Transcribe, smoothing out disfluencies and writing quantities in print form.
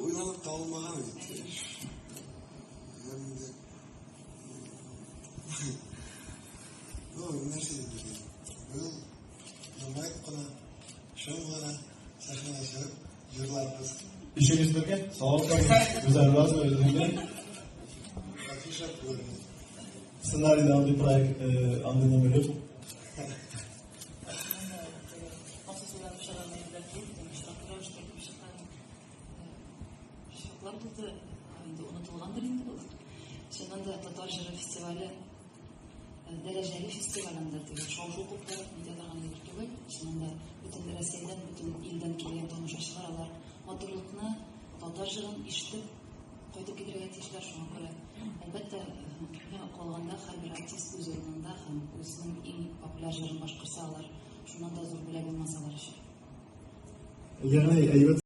Ойланып табылмаған еді. Нәрсе дейді. Бұл жымайып қана, шын ғана сахнаға шығып, жырларымыз. İşiniz birge? Sağ olun. Güzel razı öğrendim. Афиша көрінді. Сценарийden bir proyekt anlamıyorum. Шынында Татар жыры фестивалі дәрежелі фестивалында шоу клубтар медиадан түгел. Шынында бүтін Рәсейден, бүтін елден келген тамашашылар алар матурлыкны, татар жырын ишетеп кайтып китәргә тиешләр. Шуңа күрә әлбәттә калганда һәрбер артист үз урынында һәм үзенең иң популяр жырын башкарса алар, шуннан да зур бүләк булмасалар өчен. Yani